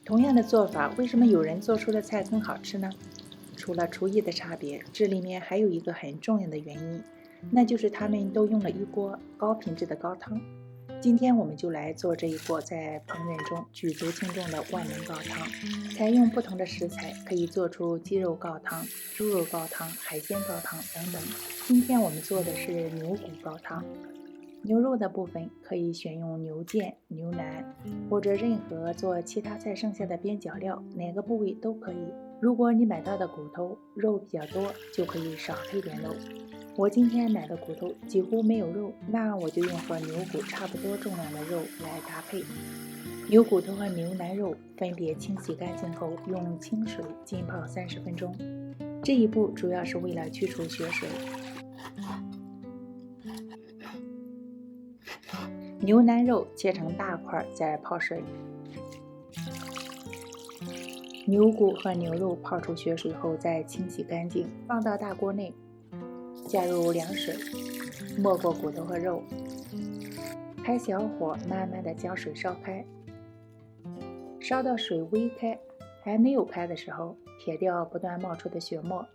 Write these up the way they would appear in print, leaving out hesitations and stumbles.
同样的做法，为什么有人做出的菜更好吃呢？除了厨艺的差别，这里面还有一个很重要的原因，那就是他们都用了一锅高品质的高汤。今天我们就来做这一锅在烹饪中举足轻重的万能高汤。采用不同的食材，可以做出鸡肉高汤、猪肉高汤、海鲜高汤等等。今天我们做的是牛骨高汤。牛肉的部分可以选用牛腱、牛腩，或者任何做其他菜剩下的边角料，哪个部位都可以。如果你买到的骨头肉比较多，就可以少配点肉。我今天买的骨头几乎没有肉，那我就用和牛骨差不多重量的肉来搭配。牛骨头和牛腩肉分别清洗干净后，用清水浸泡30分钟。这一步主要是为了去除血水。牛腩肉切成大块，再泡水。牛骨和牛肉泡出血水后，再清洗干净，放到大锅内，加入凉水，没过骨头和肉，开小火，慢慢的将水烧开，烧到水微开，还没有开的时候，撇掉不断冒出的血沫，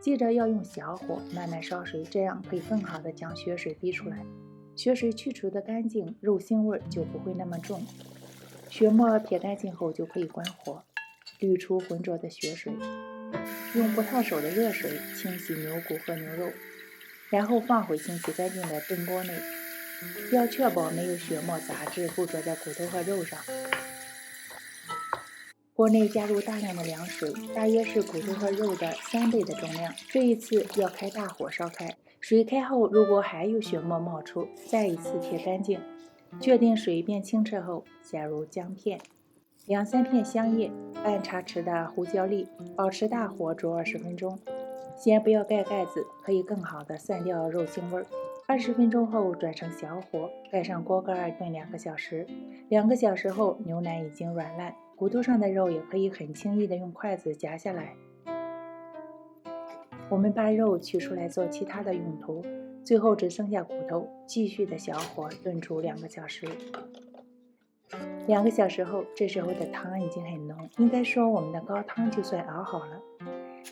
记着要用小火慢慢烧水，这样可以更好的将血水逼出来。血水去除的干净，肉腥味就不会那么重。血沫撇干净后，就可以关火，滤出浑浊的血水。用不烫手的热水清洗牛骨和牛肉，然后放回清洗干净的炖锅内，要确保没有血沫杂质附着在骨头和肉上。锅内加入大量的凉水，大约是骨头和肉的3倍的重量。这一次要开大火烧开，水开后如果还有血沫冒出，再一次撇干净。确定水变清澈后，加入姜片、2-3片香叶、半茶匙的胡椒粒，保持大火煮20分钟。先不要盖盖子，可以更好的散掉肉腥味。20分钟后转成小火，盖上锅盖炖2个小时。2个小时后，牛腩已经软烂，骨头上的肉也可以很轻易的用筷子夹下来。我们把肉取出来做其他的用途，最后只剩下骨头，继续的小火炖煮2个小时。2个小时后，这时候的汤已经很浓，应该说我们的高汤就算熬好了。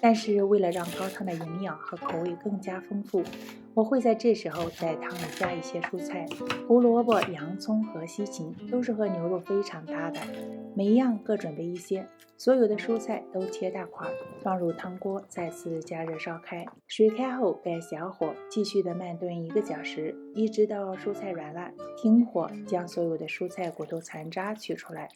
但是为了让高汤的营养和口味更加丰富，我会在这时候在汤里加一些蔬菜，胡萝卜、洋葱和西芹都是和牛肉非常搭的，每一样各准备一些，所有的蔬菜都切大块，放入汤锅，再次加热烧开。水开后盖小火，继续的慢炖1个小时，一直到蔬菜软烂，停火，将所有的蔬菜骨头残渣取出来。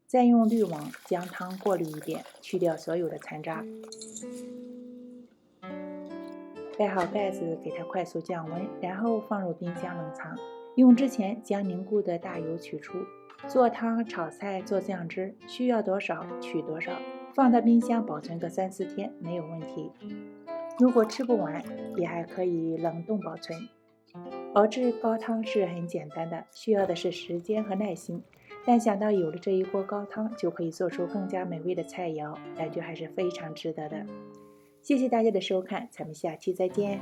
再用滤网将汤过滤一遍，去掉所有的残渣。盖好盖子，给它快速降温，然后放入冰箱冷藏。用之前将凝固的大油取出。做汤、炒菜、做酱汁，需要多少取多少，放到冰箱保存个3-4天没有问题。如果吃不完，也还可以冷冻保存。熬制高汤是很简单的，需要的是时间和耐心。但想到有了这一锅高汤，就可以做出更加美味的菜肴，感觉还是非常值得的。谢谢大家的收看，咱们下期再见。